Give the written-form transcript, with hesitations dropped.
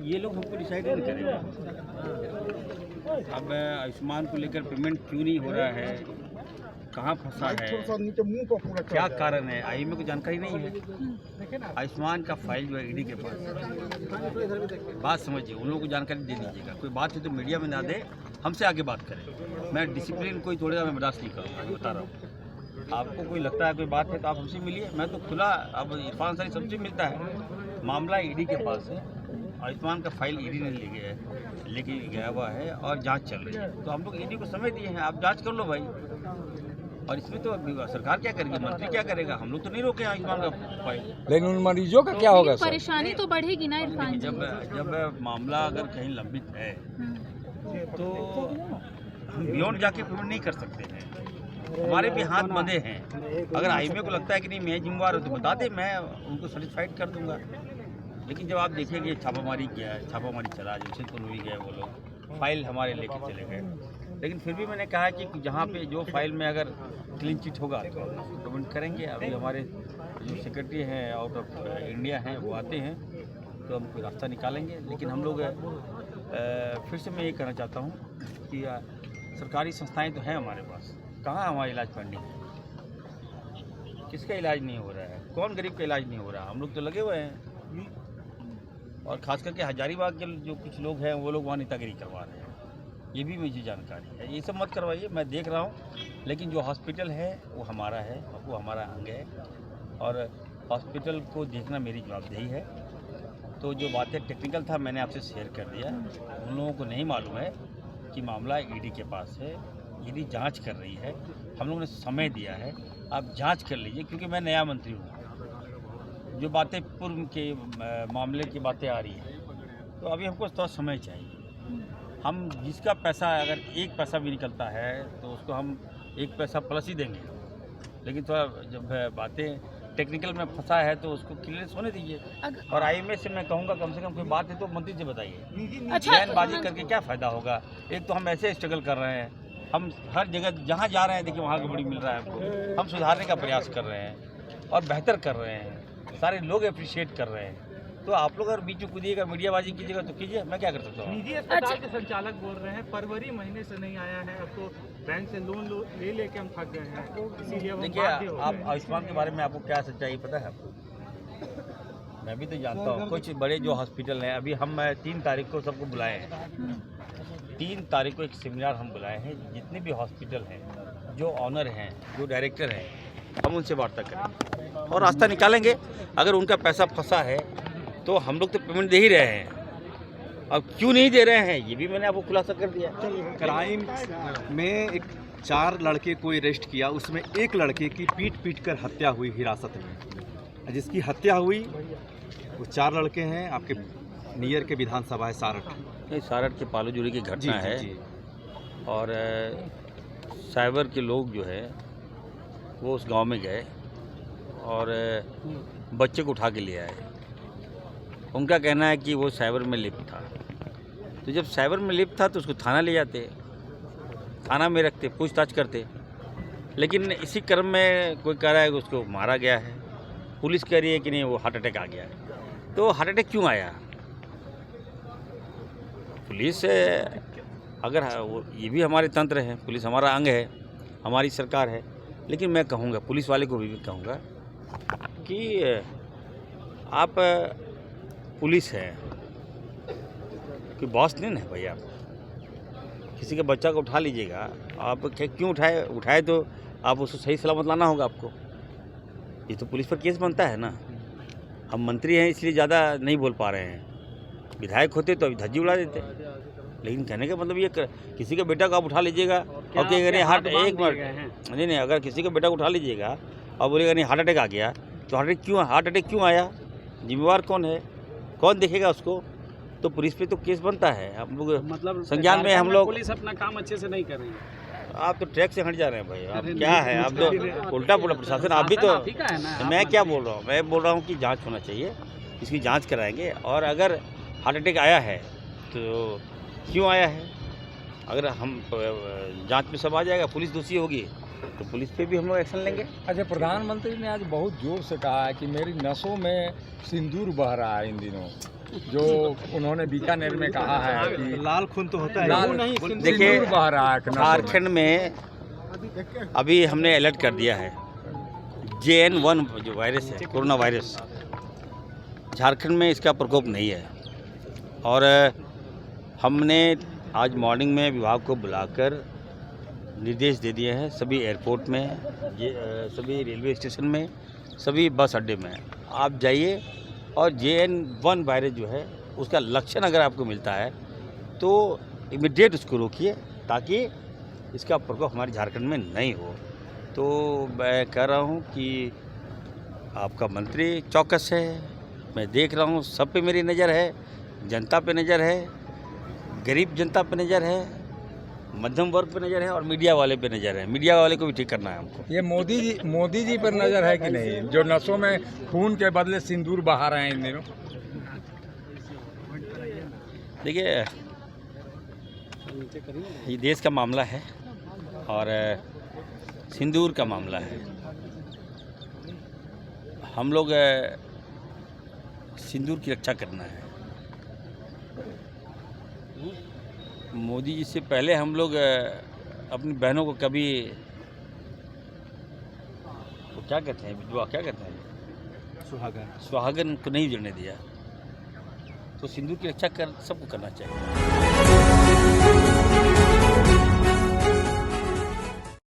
ये लोग हमको डिसाइड नहीं करेंगे। अब आयुष्मान को लेकर पेमेंट क्यों नहीं हो रहा है, कहाँ फंसा है, क्या कारण है, आईएमए को जानकारी नहीं है। आयुष्मान का फाइल जो है ईडी के पास है। बात समझिए, उन लोगों को जानकारी दे दीजिएगा। कोई बात है तो मीडिया में ना दे, हमसे आगे बात करें। मैं डिसिप्लिन कोई तोड़ेगा मैं बर्दाश्त नहीं करूँगा, बता रहा हूँ। आपको कोई लगता है कोई बात है तो आप हमसे मिलिए, मैं तो खुला। अब इरफान अंसारी सबसे मिलता है। मामला ईडी के पास है, आयुष्मान का फाइल ईडी ने लेके गया हुआ है और जांच चल रही है। तो हम लोग ईडी को समय दिए हैं, आप जांच कर लो भाई। और इसमें तो सरकार क्या करेगी, मंत्री क्या करेगा, हम लोग तो नहीं रोके आयुष्मान का फाइल। लेकिन उन मरीजों का क्या होगा? परेशानी तो बढ़ेगी ना इरफान जी। जब मामला अगर कहीं लंबित है तो हम बियॉन्ड जाके पेमेंट नहीं कर सकते हैं, हमारे भी हाथ बंधे हैं। अगर आईएमए को लगता है कि नहीं मैं जिम्मेवार हूँ तो बता दे, मैं उनको सेटिस्फाइड कर दूंगा। लेकिन जब आप देखिए छापामारी किया है, छापामारी चला, जमशेदपुर भी गए वो लोग, फाइल हमारे लेके चले गए। लेकिन फिर भी मैंने कहा कि जहाँ पे जो फाइल में अगर क्लीन चिट होगा तो हम पेमेंट करेंगे। अभी हमारे जो सेक्रेटरी हैं आउट ऑफ इंडिया हैं वो आते हैं तो हम कोई रास्ता निकालेंगे। लेकिन हम लोग फिर से मैं ये कहना चाहता हूँ कि सरकारी संस्थाएं तो हैं हमारे पास, कहाँ हमारा इलाज पेंडिंग है, किसका इलाज नहीं हो रहा है, कौन गरीब का इलाज नहीं हो रहा, हम लोग तो लगे हुए हैं। और ख़ास करके हजारीबाग के जो कुछ लोग हैं वो लोग वहाँ नेतागिरी करवा रहे हैं, ये भी मुझे जानकारी है। ये सब मत करवाइए, मैं देख रहा हूँ। लेकिन जो हॉस्पिटल है वो हमारा है, वो हमारा अंग है और हॉस्पिटल को देखना मेरी जवाबदेही है। तो जो बातें टेक्निकल था मैंने आपसे शेयर कर दिया। उन लोगों को नहीं मालूम है कि मामला ईडी के पास है, ईडी जांच कर रही है, हम लोगों ने समय दिया है, आप जांच कर लीजिए। क्योंकि मैं नया मंत्री हूँ, जो बातें पूर्व के मामले की बातें आ रही हैं तो अभी हमको थोड़ा समय चाहिए। हम जिसका पैसा अगर एक पैसा भी निकलता है तो उसको हम एक पैसा प्लस ही देंगे। लेकिन थोड़ा जब बातें टेक्निकल में फंसा है तो उसको क्लियरेंस होने दीजिए। और आईएमए से मैं कहूँगा कम से कम कोई बात है तो मंत्री से बताइए। बयानबाजी करके क्या फ़ायदा होगा। एक तो हम ऐसे स्ट्रगल कर रहे हैं, हम हर जगह जहाँ जा रहे हैं देखिए वहाँ गड़बड़ी मिल रहा है हमको, हम सुधारने का प्रयास कर रहे हैं और बेहतर कर रहे हैं, सारे लोग अप्रिशिएट कर रहे हैं। तो आप लोग अगर बीच में कूदिएगा, मीडियाबाजी कीजिएगा तो कीजिए, मैं क्या कर सकता हूँ। निजी अस्पताल के संचालक बोल रहे हैं फरवरी महीने से नहीं आया है, अब तो बैंक से लोन ले लेके हम थक गए हैं, इसीलिए देखिए आप आयुष्मान के बारे में आपको क्या सच्चाई पता है आपको? मैं भी तो जानता हूँ। कुछ बड़े जो हॉस्पिटल हैं, अभी हम 3 तारीख को सबको बुलाए हैं, 3 तारीख को एक सेमिनार हम बुलाए हैं। जितने भी हॉस्पिटल हैं, जो ऑनर हैं, जो डायरेक्टर हैं, हम उनसे वार्ता करेंगे और रास्ता निकालेंगे। अगर उनका पैसा फंसा है तो हम लोग तो पेमेंट दे ही रहे हैं, अब क्यों नहीं दे रहे हैं ये भी मैंने आपको खुलासा कर दिया। क्राइम में 4 लड़के को अरेस्ट किया, उसमें एक लड़के की पीट कर हत्या हुई हिरासत में। जिसकी हत्या हुई वो 4 लड़के हैं, आपके नियर के विधानसभा है सारठ। ये सारठ के पालूजुरी की घटना है। जी। और साइबर के लोग जो है वो उस गांव में गए और बच्चे को उठा के ले आए। उनका कहना है कि वो साइबर में लिप्त था। तो जब साइबर में लिप्त था तो उसको थाना ले जाते, थाना में रखते, पूछताछ करते। लेकिन इसी क्रम में कोई कह रहा है कि उसको मारा गया है, पुलिस कह रही है कि नहीं वो हार्ट अटैक आ गया है। तो हार्ट अटैक क्यों आया? पुलिस अगर ये भी हमारे तंत्र है, पुलिस हमारा अंग है, हमारी सरकार है। लेकिन मैं कहूँगा पुलिस वाले को भी कहूँगा कि आप पुलिस है कि बॉस नहीं ना भाई। आप किसी के बच्चा को उठा लीजिएगा, आप क्यों उठाए तो आप उसको सही सलामत लाना होगा आपको। ये तो पुलिस पर केस बनता है ना। हम मंत्री हैं इसलिए ज़्यादा नहीं बोल पा रहे हैं, विधायक होते तो अभी धज्जी उड़ा देते। लेकिन कहने का मतलब ये किसी के बेटा को आप उठा लीजिएगा और कहेंगे हार्ट एक मिनट नहीं, अगर किसी के बेटा को उठा लीजिएगा और बोलेगा नहीं हार्ट अटैक आ गया तो हार्ट अटैक क्यों आया, जिम्मेवार कौन है, कौन देखेगा उसको? तो पुलिस पे तो केस बनता है। हम लोग मतलब संज्ञान में हम लोग पुलिस अपना काम अच्छे से नहीं कर रही है। आप तो ट्रैक से हट जा रहे हैं भाई। आप क्या है, आप तो उल्टा पुल्टा प्रशासन। आप भी तो मैं क्या बोल रहा हूँ, मैं बोल रहा हूँ कि जांच होना चाहिए, इसकी जांच कराएंगे। और अगर हार्ट अटैक आया है तो क्यों आया है, अगर हम जांच में सब आ जाएगा, पुलिस दोषी होगी तो पुलिस पे भी हम लोग एक्शन लेंगे। अच्छा, प्रधानमंत्री ने आज बहुत जोर से कहा है कि मेरी नसों में सिंदूर बह रहा है इन दिनों, जो उन्होंने बीकानेर में कहा है कि लाल खून तो होता है, लाल देखिए, सिंदूर बह रहा है नसों में। झारखंड में अभी हमने अलर्ट कर दिया है, JN1 जो वायरस है, कोरोना वायरस, झारखंड में इसका प्रकोप नहीं है। और हमने आज मॉर्निंग में विभाग को बुलाकर निर्देश दे दिए हैं, सभी एयरपोर्ट में, सभी रेलवे स्टेशन में, सभी बस अड्डे में आप जाइए और JN1 वायरस जो है उसका लक्षण अगर आपको मिलता है तो इमीडिएट उसको रोकिए, ताकि इसका प्रकोप हमारे झारखंड में नहीं हो। तो मैं कह रहा हूँ कि आपका मंत्री चौकस है, मैं देख रहा हूँ, सब पे मेरी नज़र है, जनता पे नज़र है, गरीब जनता पे नज़र है, मध्यम वर्ग पे नज़र है और मीडिया वाले पे नज़र है। मीडिया वाले को भी ठीक करना है हमको। ये मोदी जी पर नजर है कि नहीं, जो नसों में खून के बदले सिंदूर बहा रहे हैं इन दिनों? देखिए, ये देश का मामला है और सिंदूर का मामला है। हम लोग सिंदूर की रक्षा करना है। मोदी जी से पहले हम लोग अपनी बहनों को कभी, तो क्या कहते हैं, विधवा क्या कहते हैं, सुहागन को नहीं जुड़ने दिया। तो सिंदूर की रक्षा सबको करना चाहिए।